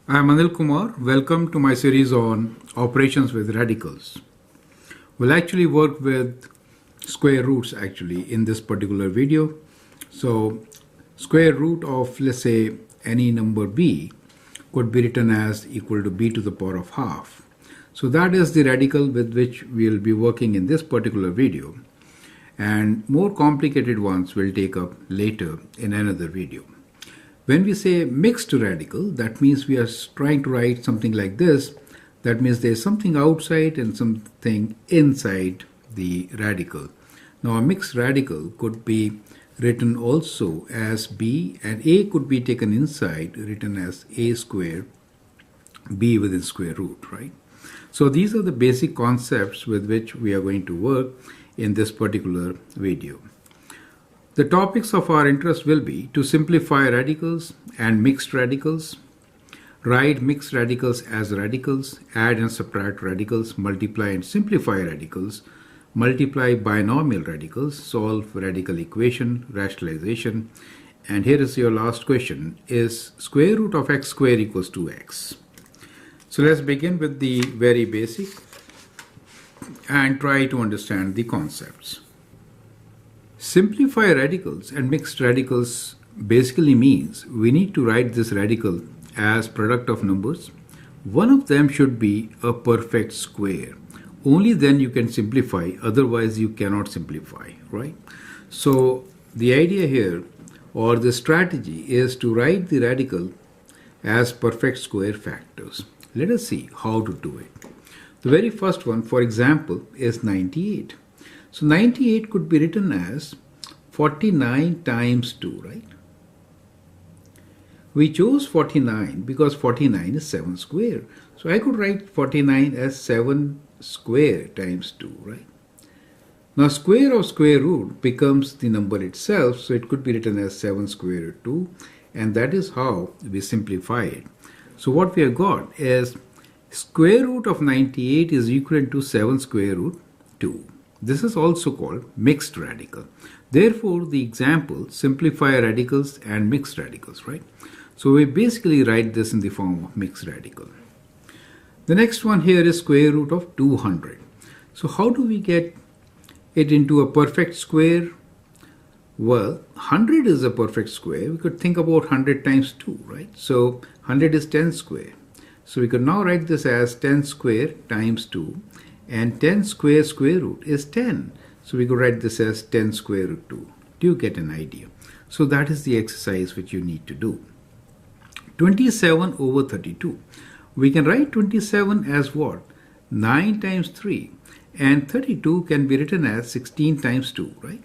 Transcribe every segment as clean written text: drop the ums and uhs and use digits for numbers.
I am Anil Kumar. Welcome to my series on operations with radicals. We'll actually work with square roots in this particular video. So square root of, let's say, any number b could be written as equal to b to the power of half. So that is the radical with which we'll be working in this particular video. And more complicated ones we'll take up later in another video. When we say mixed radical, that means we are trying to write something like this. That means there's something outside and something inside the radical. Now a mixed radical could be written also as b, and a could be taken inside, written as a square, b within square root, right? So these are the basic concepts with which we are going to work in this particular video. The topics of our interest will be to simplify radicals and mixed radicals, write mixed radicals as radicals, add and subtract radicals, multiply and simplify radicals, multiply binomial radicals, solve radical equation, rationalization, and here is your last question: is square root of x square equals to x? So let's begin with the very basic and try to understand the concepts. Simplify radicals and mixed radicals basically means we need to write this radical as product of numbers. One of them should be a perfect square. Only then you can simplify, otherwise you cannot simplify, right? So the idea here, or the strategy, is to write the radical as perfect square factors. Let us see how to do it. The very first one, for example, is 98. So 98 could be written as 49 times 2, right? We chose 49 because 49 is 7 square. So I could write 49 as 7 square times 2, right? Now square of square root becomes the number itself, so it could be written as 7 square root 2, and that is how we simplify it. So what we have got is square root of 98 is equivalent to 7 square root 2. This is also called mixed radical. Therefore, the example simplify radicals and mixed radicals, right? So we basically write this in the form of mixed radical. The next one here is square root of 200. So how do we get it into a perfect square? Well, 100 is a perfect square. We could think about 100 times 2, right? So 100 is 10 square. So we could now write this as 10 square times 2. And 10 square square root is 10. So we could write this as 10 square root 2. Do you get an idea? So that is the exercise which you need to do. 27 over 32. We can write 27 as what? 9 times 3. And 32 can be written as 16 times 2, right?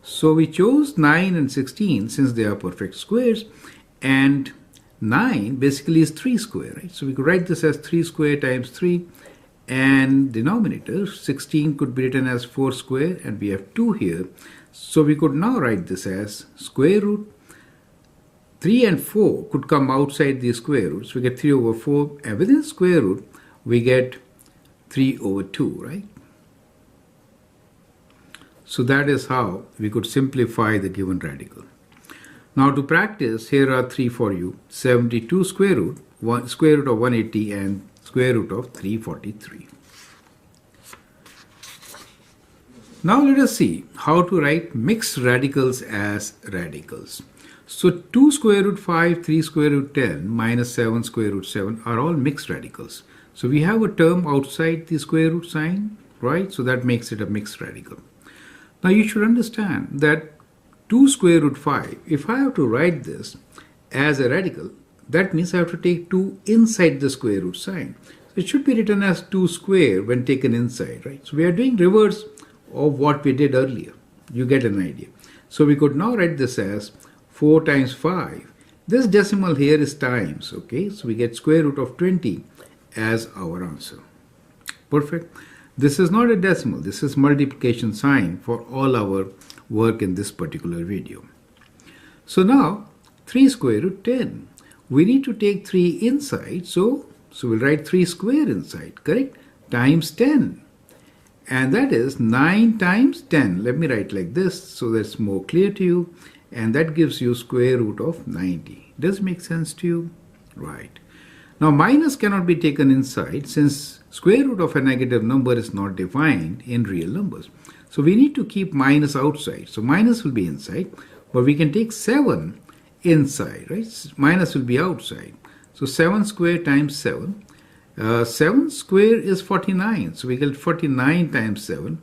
So we chose 9 and 16 since they are perfect squares. And 9 basically is 3 square, right? So we could write this as 3 square times 3. And denominator 16 could be written as 4 square, and we have 2 here. So we could now write this as square root. 3 and 4 could come outside the square root. So we get 3 over 4, and within square root we get 3 over 2, right? So that is how we could simplify the given radical. Now to practice, here are 3 for you: 72 square root, square root of 180, and square root of 343. Now let us see how to write mixed radicals as radicals. So 2 square root 5, 3 square root 10, minus 7 square root 7 are all mixed radicals. So we have a term outside the square root sign, right? So that makes it a mixed radical. Now you should understand that 2 square root 5, if I have to write this as a radical, that means I have to take 2 inside the square root sign. So it should be written as 2 square when taken inside, right? So we are doing reverse of what we did earlier. You get an idea. So we could now write this as 4 times 5. This decimal here is times, okay? So we get square root of 20 as our answer. Perfect. This is not a decimal. This is multiplication sign for all our work in this particular video. So now 3 square root 10. We need to take 3 inside, so we'll write 3 square inside, correct? Times 10. And that is 9 times 10. Let me write like this so that's more clear to you. And that gives you square root of 90. Does it make sense to you? Right. Now minus cannot be taken inside since square root of a negative number is not defined in real numbers. So we need to keep minus outside. So minus will be inside, but we can take 7 inside, right? Minus will be outside. So 7 square times 7. 7 square is 49. So we get 49 times 7.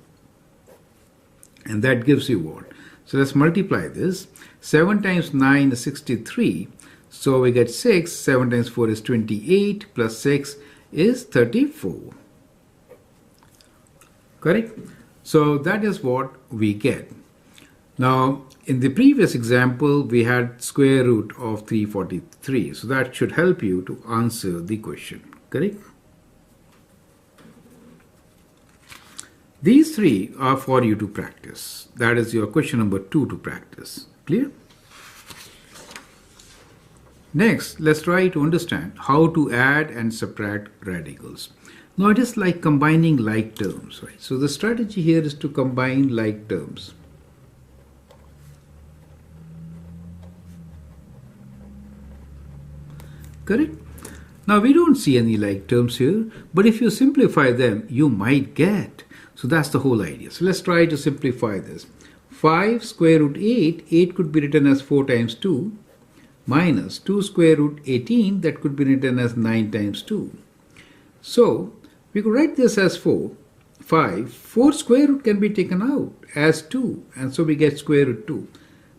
And that gives you what? So let's multiply this. 7 times 9 is 63. So we get 6. 7 times 4 is 28. Plus 6 is 34. Correct? So that is what we get. Now, in the previous example, we had square root of 343. So that should help you to answer the question. Correct? These three are for you to practice. That is your question number 2 to practice. Clear? Next, let's try to understand how to add and subtract radicals. Now it is like combining like terms, right? So the strategy here is to combine like terms. Correct? Now we don't see any like terms here, but if you simplify them, you might get. So that's the whole idea. So let's try to simplify this. 5 square root 8, 8 could be written as 4 times 2, minus 2 square root 18, that could be written as 9 times 2. So we could write this as 5. 4 square root can be taken out as 2, and so we get square root 2.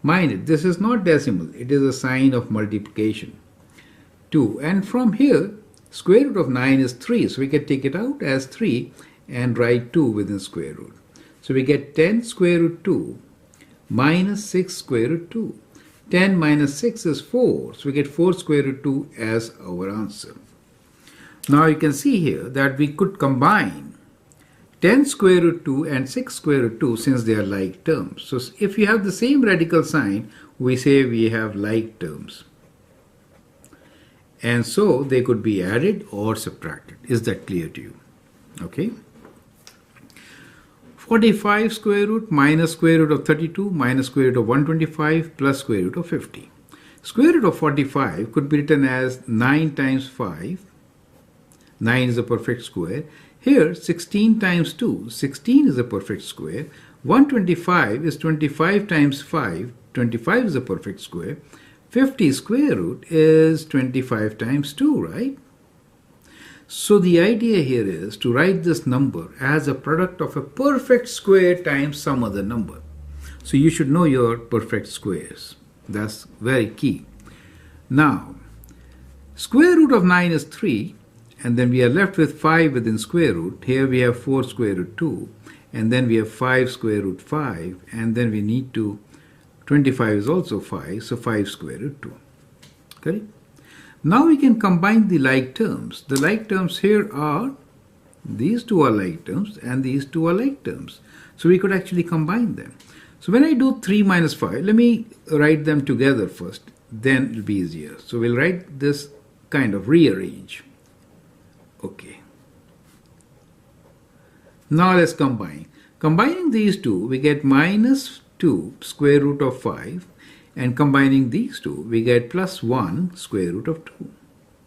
Mind it, this is not decimal, it is a sign of multiplication. 2, and from here, square root of 9 is 3, so we can take it out as 3 and write 2 within square root. So we get 10 square root 2 minus 6 square root 2. 10 minus 6 is 4, so we get 4 square root 2 as our answer. Now you can see here that we could combine 10 square root 2 and 6 square root 2 since they are like terms. So if you have the same radical sign, we say we have like terms. And so they could be added or subtracted. Is that clear to you? Okay. 45 square root minus square root of 32 minus square root of 125 plus square root of 50. Square root of 45 could be written as 9 times 5. 9 is a perfect square. Here 16 times 2. 16 is a perfect square. 125 is 25 times 5. 25 is a perfect square. 50 square root is 25 times 2, right? So the idea here is to write this number as a product of a perfect square times some other number. So you should know your perfect squares. That's very key. Now, square root of 9 is 3, and then we are left with 5 within square root. Here we have 4 square root 2, and then we have 5 square root 5, and then we need to, 25 is also 5, so 5 square root 2. Correct? Now we can combine the like terms. The like terms here are, these two are like terms and these two are like terms. So we could actually combine them. So when I do 3 minus 5, let me write them together first, then it will be easier. So we'll write this kind of rearrange. Okay. Now let's combine. Combining these two, we get minus 2 square root of 5. And combining these two, we get plus 1 square root of 2.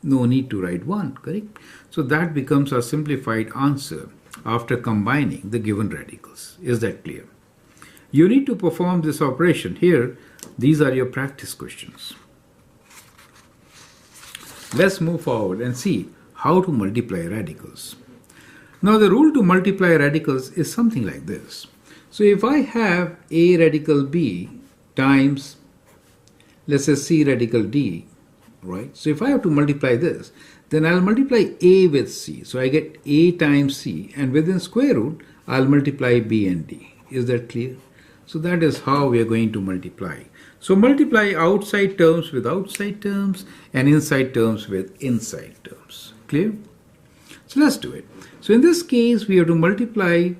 No need to write 1, correct? So that becomes our simplified answer after combining the given radicals. Is that clear? You need to perform this operation. Here, these are your practice questions. Let's move forward and see how to multiply radicals. Now the rule to multiply radicals is something like this. So if I have a radical b times, let's say c radical d, right? So if I have to multiply this, then I'll multiply a with c. So I get a times c, and within square root, I'll multiply b and d. Is that clear? So that is how we are going to multiply. So multiply outside terms with outside terms and inside terms with inside terms. Clear? So let's do it. So in this case, we have to multiply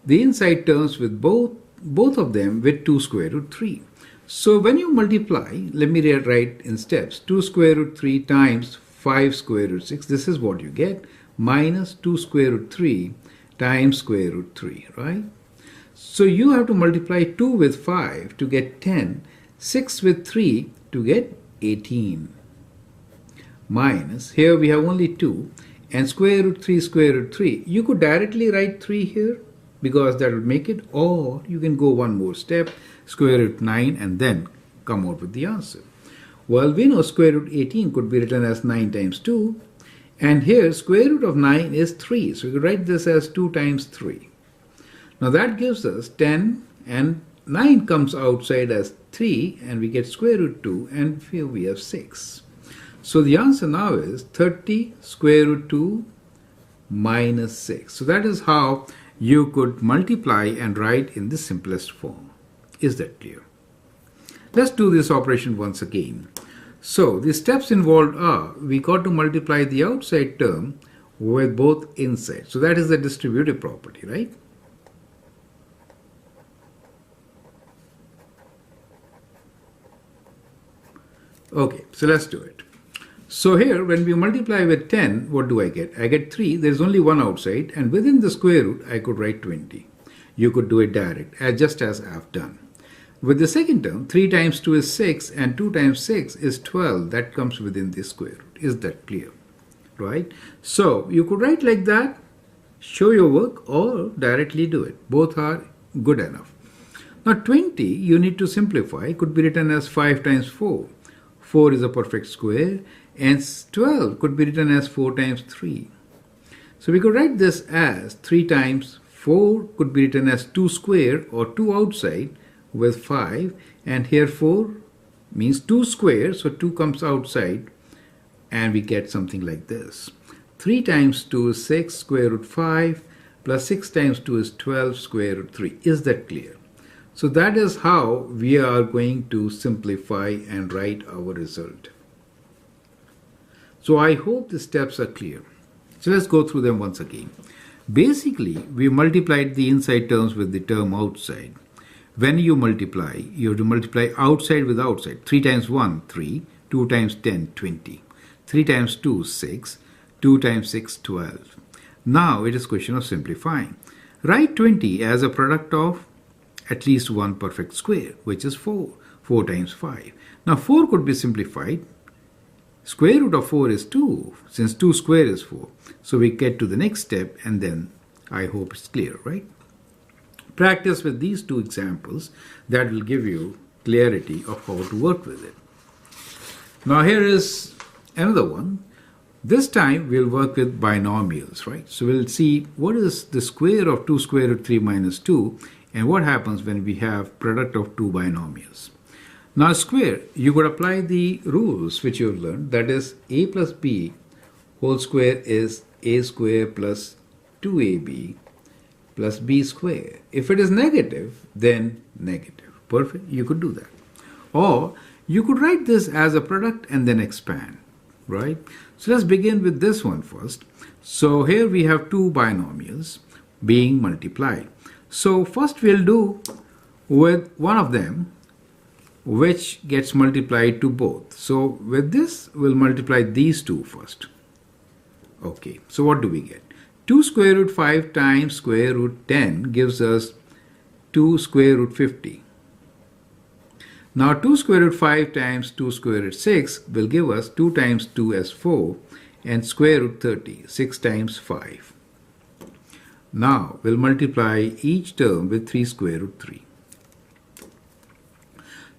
the inside terms with both of them with 2 square root 3. So when you multiply, let me write in steps, 2 square root 3 times 5 square root 6, this is what you get, minus 2 square root 3 times square root 3, right? So you have to multiply 2 with 5 to get 10, 6 with 3 to get 18, minus, here we have only 2, and square root 3 square root 3. You could directly write 3 here because that would make it, or you can go one more step, square root 9, and then come out with the answer. Well, we know square root 18 could be written as 9 times 2, and here square root of 9 is 3, so we could write this as 2 times 3. Now that gives us 10, and 9 comes outside as 3, and we get square root 2, and here we have 6. So the answer now is 30 square root 2 minus 6. So that is how you could multiply and write in the simplest form. Is that clear? Let's do this operation once again. So the steps involved are, we got to multiply the outside term with both inside. So that is the distributive property, right? Okay, so let's do it. So here, when we multiply with 10, what do I get? I get 3, there's only one outside, and within the square root, I could write 20. You could do it direct, just as I've done. With the second term, 3 times 2 is 6, and 2 times 6 is 12. That comes within the square root. Is that clear? Right? So, you could write like that, show your work, or directly do it. Both are good enough. Now, 20, you need to simplify. It could be written as 5 times 4. 4 is a perfect square, and 12 could be written as 4 times 3. So we could write this as 3 times 4 could be written as 2 square or 2 outside with 5, and here 4 means 2 square, so 2 comes outside, and we get something like this. 3 times 2 is 6 square root 5 plus 6 times 2 is 12 square root 3. Is that clear? So that is how we are going to simplify and write our result. So I hope the steps are clear. So let's go through them once again. Basically, we multiplied the inside terms with the term outside. When you multiply, you have to multiply outside with outside. 3 times 1, 3. 2 times 10, 20. 3 times 2, 6. 2 times 6, 12. Now it is a question of simplifying. Write 20 as a product of at least one perfect square, which is 4. 4 times 5. Now 4 could be simplified. Square root of 4 is 2, since 2 square is 4. So we get to the next step, and then I hope it's clear, right? Practice with these two examples. That will give you clarity of how to work with it. Now here is another one. This time we'll work with binomials, right? So we'll see what is the square of 2 square root 3 minus 2, and what happens when we have product of two binomials. Now square, you could apply the rules which you've learned, that is a plus b whole square is a square plus 2ab plus b square. If it is negative, then negative. Perfect, you could do that. Or you could write this as a product and then expand, right? So let's begin with this one first. So here we have two binomials being multiplied. So first we'll do with one of them, which gets multiplied to both. So with this, we'll multiply these two first. Okay, so what do we get? 2 square root 5 times square root 10 gives us 2 square root 50. Now 2 square root 5 times 2 square root 6 will give us 2 times 2 as 4 and square root 30, 6 times 5. Now we'll multiply each term with 3 square root 3.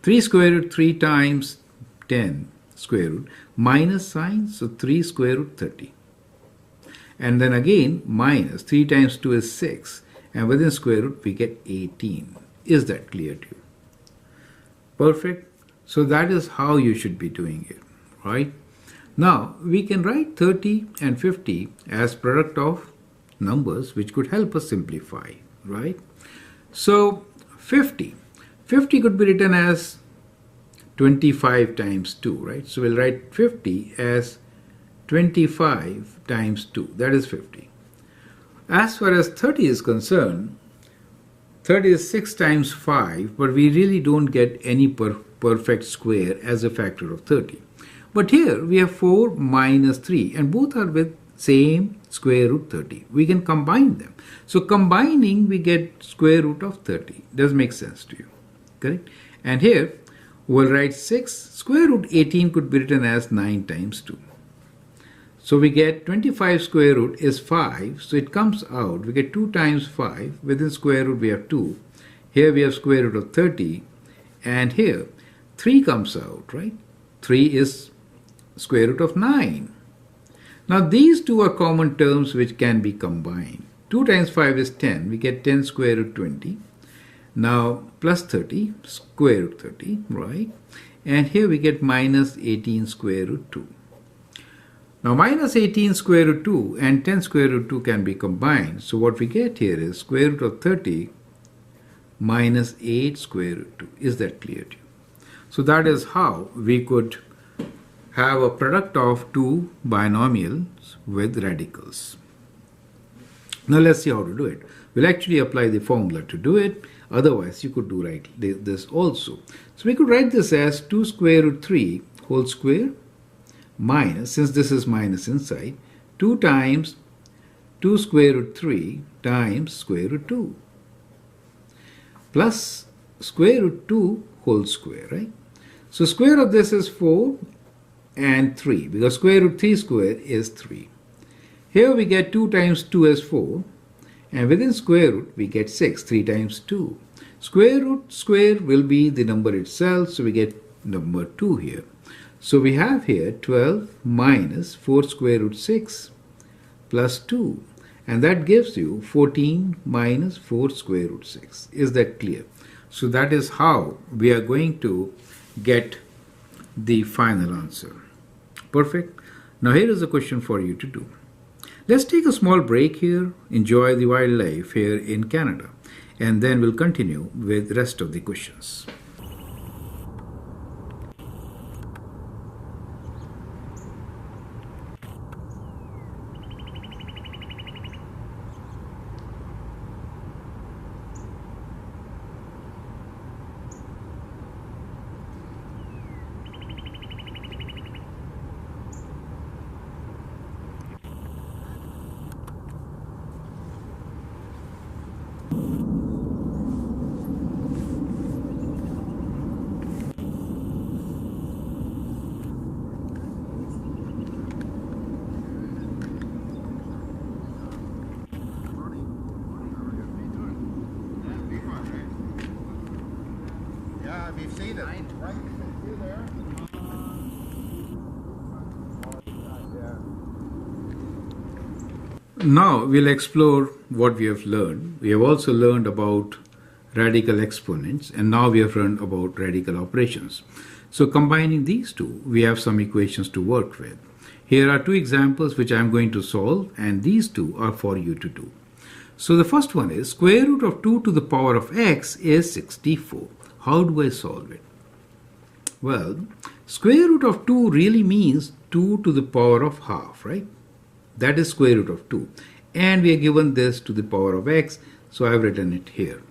3 square root 3 times 10 square root minus sign, so 3 square root 30. And then again minus 3 times 2 is 6, and within square root we get 18. Is that clear to you? Perfect. So that is how you should be doing it, right? Now we can write 30 and 50 as product of numbers which could help us simplify, right? So 50 could be written as 25 times 2, right? So we'll write 50 as 25 times 2, that is 50. As far as 30 is concerned, 30 is 6 times 5, but we really don't get any perfect square as a factor of 30. But here we have 4 minus 3, and both are with same square root 30. We can combine them. So combining, we get square root of 30. Does make sense to you, correct? And here we'll write 6. Square root 18 could be written as 9 times 2. So we get 25 square root is 5. So it comes out, we get 2 times 5. Within square root we have 2. Here we have square root of 30. And here 3 comes out, right? 3 is square root of 9. Now these two are common terms which can be combined. 2 times 5 is 10. We get 10 square root 20. Now plus 30, square root 30, right? And here we get minus 18 square root 2. Now minus 18 square root 2 and 10 square root 2 can be combined. So what we get here is square root of 30 minus 8 square root 2. Is that clear to you? So that is how we could have a product of two binomials with radicals. Now let's see how to do it. We'll actually apply the formula to do it. Otherwise, you could do this also. So we could write this as 2 square root 3 whole square minus, since this is minus inside, 2 times 2 square root 3 times square root 2 plus square root 2 whole square, right? So square of this is 4 and 3 because square root 3 square is 3. Here we get 2 times 2 is 4 and within square root we get 6, 3 times 2. Square root square will be the number itself, so we get number 2 here. So we have here 12 minus 4 square root 6 plus 2 and that gives you 14 minus 4 square root 6. Is that clear? So that is how we are going to get the final answer. Perfect. Now here is a question for you to do. Let's take a small break here, enjoy the wildlife here in Canada, and then we'll continue with the rest of the questions. We've seen it. Right? You there? Now we'll explore what we have learned. We have also learned about radical exponents and now we have learned about radical operations. So combining these two, we have some equations to work with. Here are two examples which I am going to solve and these two are for you to do. So the first one is square root of 2 to the power of x is 64. How do I solve it? Well, square root of 2 really means 2 to the power of half, right? That is square root of 2. And we are given this to the power of x, so I have written it here.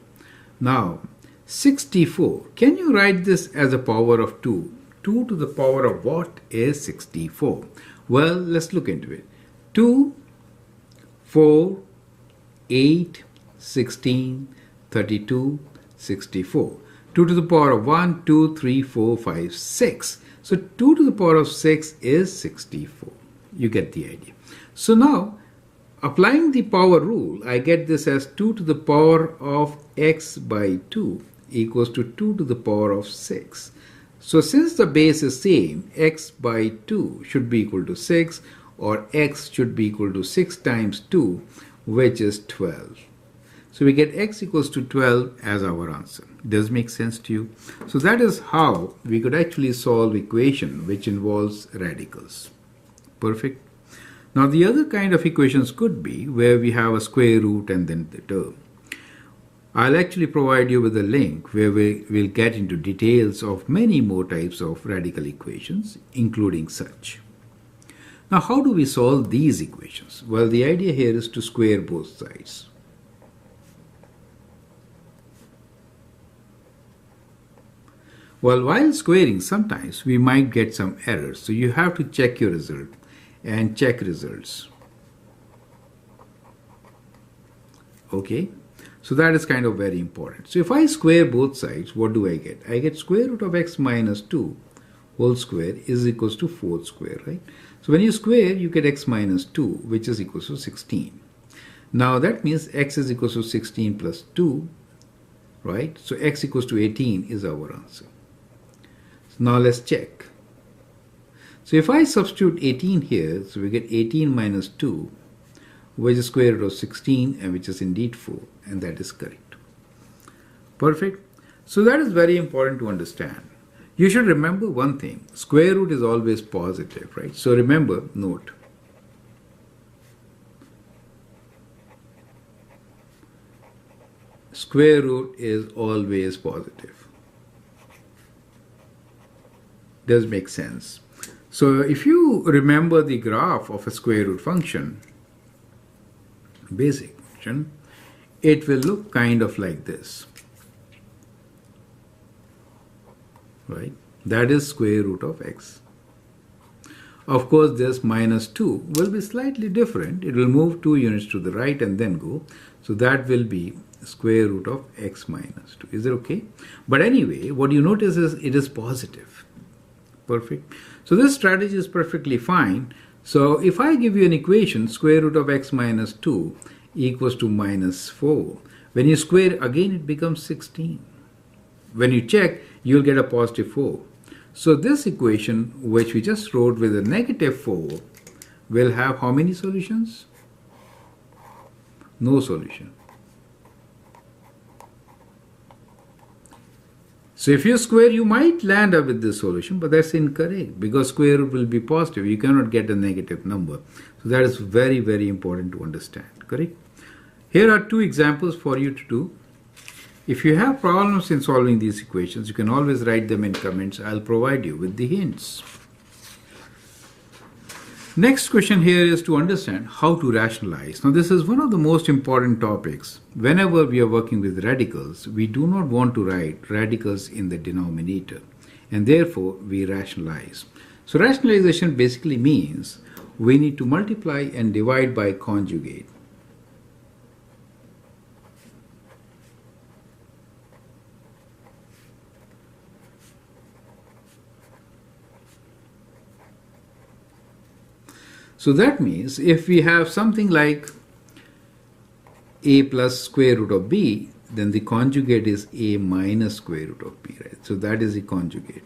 Now, 64. Can you write this as a power of 2? 2 to the power of what is 64? Well, let's look into it. 2, 4, 8, 16, 32, 64. 2 to the power of 1, 2, 3, 4, 5, 6. So 2 to the power of 6 is 64. You get the idea. So now, applying the power rule, I get this as 2 to the power of x by 2 equals to 2 to the power of 6. So since the base is same, x by 2 should be equal to 6 or x should be equal to 6 times 2, which is 12. So we get x equals to 12 as our answer. Does it make sense to you? So that is how we could actually solve equation which involves radicals. Perfect. Now the other kind of equations could be where we have a square root and then the term. I'll actually provide you with a link where we will get into details of many more types of radical equations, including such. Now how do we solve these equations? Well, the idea here is to square both sides. Well, while squaring, sometimes we might get some errors. So you have to check your result and check results. Okay, so that is kind of very important. So if I square both sides, what do I get? I get square root of x minus 2 whole square is equals to 4 square, right? So when you square, you get x minus 2, which is equal to 16. Now that means x is equal to 16 plus 2, right? So x equals to 18 is our answer. So now let's check. So if I substitute 18 here, so we get 18 minus 2, which is square root of 16, and which is indeed 4, and that is correct. Perfect. So that is very important to understand. You should remember one thing. Square root is always positive, right? So remember, note. Square root is always positive. Does make sense. So if you remember the graph of a square root function, basic function, it will look kind of like this. Right? That is square root of x. Of course, this minus 2 will be slightly different. It will move 2 units to the right and then go. So that will be square root of x minus 2. Is it okay? But anyway, what you notice is it is positive. Perfect. So this strategy is perfectly fine. So if I give you an equation, square root of x minus 2 equals to minus 4. When you square, again it becomes 16. When you check, you'll get a positive 4. So this equation, which we just wrote with a negative 4, will have how many solutions? No solution. So if you square, you might land up with this solution, but that's incorrect because square root will be positive. You cannot get a negative number. So that is very, very important to understand. Correct? Here are two examples for you to do. If you have problems in solving these equations, you can always write them in comments. I'll provide you with the hints. Next question here is to understand how to rationalize. Now this is one of the most important topics. Whenever we are working with radicals, we do not want to write radicals in the denominator, and therefore we rationalize. So rationalization basically means we need to multiply and divide by conjugate. So that means if we have something like a plus square root of b, then the conjugate is a minus square root of b, right? So that is the conjugate.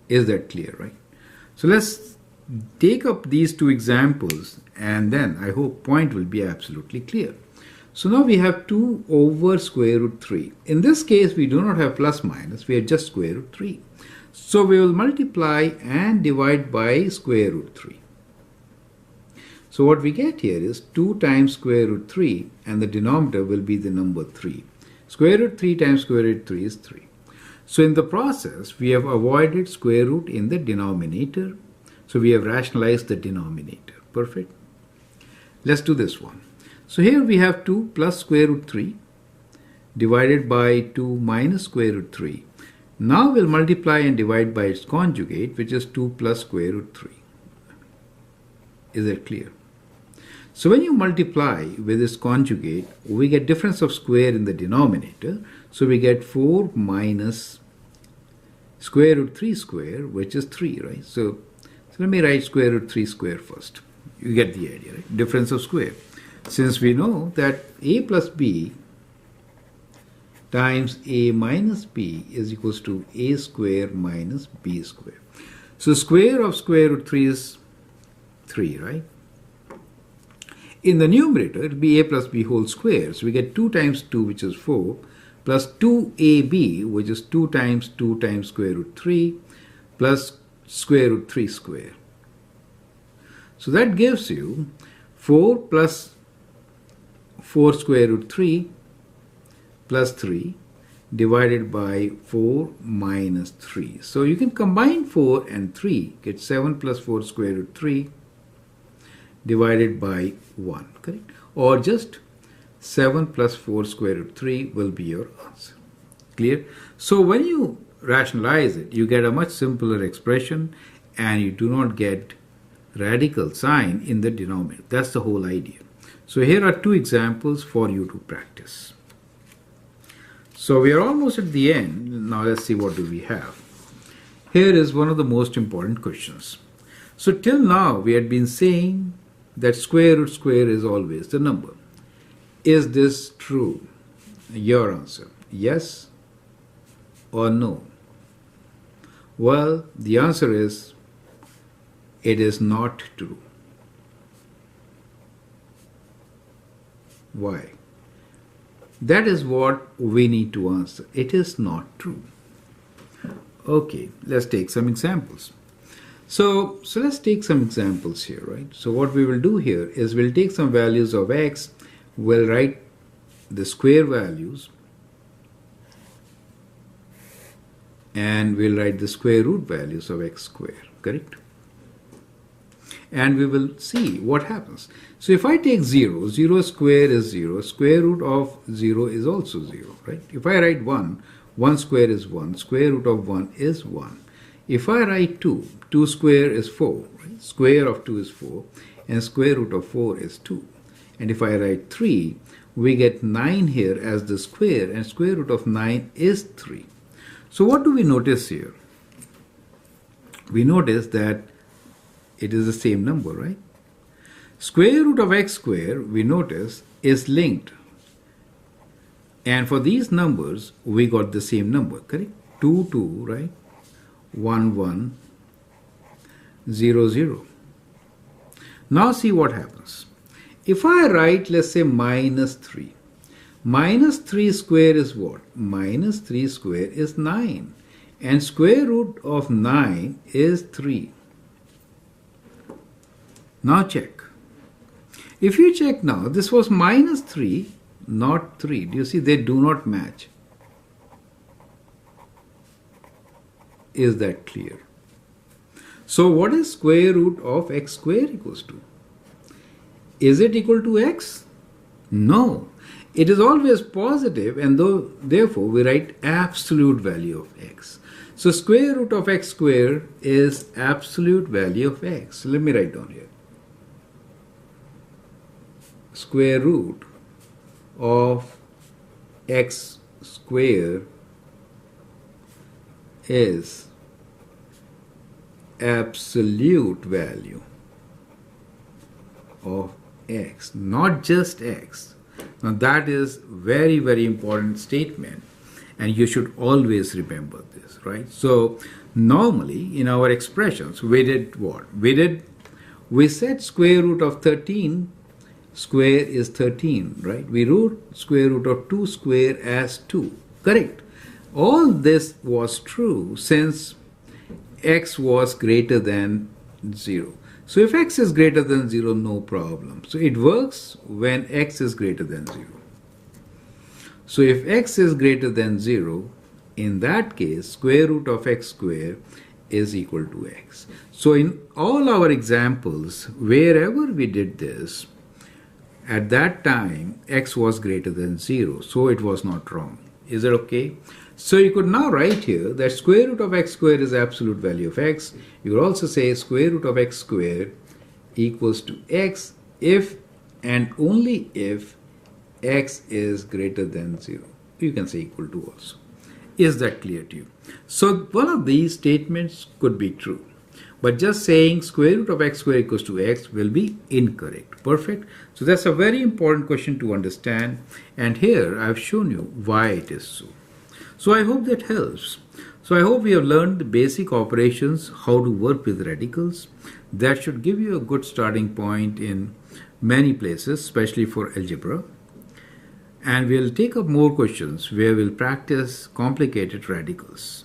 Is that clear, right? So let's take up these two examples, and then I hope point will be absolutely clear. So now we have 2 over square root 3. In this case, we do not have plus minus, we have just square root 3. So we will multiply and divide by square root 3. So what we get here is 2 times square root 3, and the denominator will be the number 3. Square root 3 times square root 3 is 3. So in the process, we have avoided square root in the denominator. So we have rationalized the denominator. Perfect. Let's do this one. So here we have 2 plus square root 3 divided by 2 minus square root 3. Now we'll multiply and divide by its conjugate, which is 2 plus square root 3. Is that clear? So when you multiply with its conjugate, we get difference of square in the denominator. So we get 4 minus square root 3 square, which is 3, right? So let me write square root 3 square first. You get the idea, right? Difference of square. Since we know that a plus b times a minus b is equals to a square minus b square. So square of square root 3 is 3, right? In the numerator, it will be a plus b whole square. So we get 2 times 2, which is 4, plus 2ab, which is 2 times square root 3, plus square root 3 square. So that gives you 4 plus 4 square root 3 plus 3 divided by 4 minus 3. So you can combine 4 and 3, get 7 plus 4 square root 3 divided by 1, correct? Or just 7 plus 4 square root 3 will be your answer. Clear? So when you rationalize it, you get a much simpler expression and you do not get radical sign in the denominator. That's the whole idea. So here are 2 examples for you to practice. So we are almost at the end. Now let's see what do we have. Here is one of the most important questions. So till now we had been saying that square root square is always the number. Is this true? Your answer, yes or no? Well, the answer is it is not true. Why? That is what we need to answer. It is not true. Okay, let's take some examples. So let's take some examples here, right? So what we will do here is we'll take some values of x, we'll write the square values, and we'll write the square root values of x square, correct? And we will see what happens. So if I take 0, 0 square is 0, square root of 0 is also 0, right? If I write 1, 1 square is 1, square root of 1 is 1. If I write 2, 2 square is 4, right? Square of 2 is 4, and square root of 4 is 2. And if I write 3, we get 9 here as the square, and square root of 9 is 3. So what do we notice here? We notice that it is the same number, right? Square root of x square, we notice, is linked. And for these numbers, we got the same number, correct? 2, 2, right? 1, 1, 0, 0. Now see what happens. If I write, let's say, minus 3. Minus 3 square is what? Minus 3 square is 9. And square root of 9 is 3. Now check. If you check now, this was minus 3, not 3. Do you see they do not match? Is that clear? So what is square root of x square equals to? Is it equal to x? No. It is always positive, and therefore we write absolute value of x. So square root of x square is absolute value of x. So let me write down here. Square root of x square is absolute value of x, not just x. Now that is very, very important statement, and you should always remember this, right? So normally in our expressions we did what? We said square root of 13 square is 13, right? We wrote square root of 2 square as 2, correct? All this was true since x was greater than 0. So if x is greater than 0, no problem. So it works when x is greater than 0. So if x is greater than 0, in that case, square root of x square is equal to x. So in all our examples, wherever we did this, at that time, x was greater than 0. So it was not wrong. Is it okay? So you could now write here that square root of x square is absolute value of x. You could also say square root of x square equals to x if and only if x is greater than 0. You can say equal to also. Is that clear to you? So one of these statements could be true. But just saying square root of x square equals to x will be incorrect. Perfect. So that's a very important question to understand. And here I've shown you why it is so. So I hope that helps. So I hope we have learned the basic operations, how to work with radicals. That should give you a good starting point in many places, especially for algebra. And we'll take up more questions where we'll practice complicated radicals.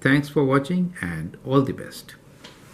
Thanks for watching and all the best.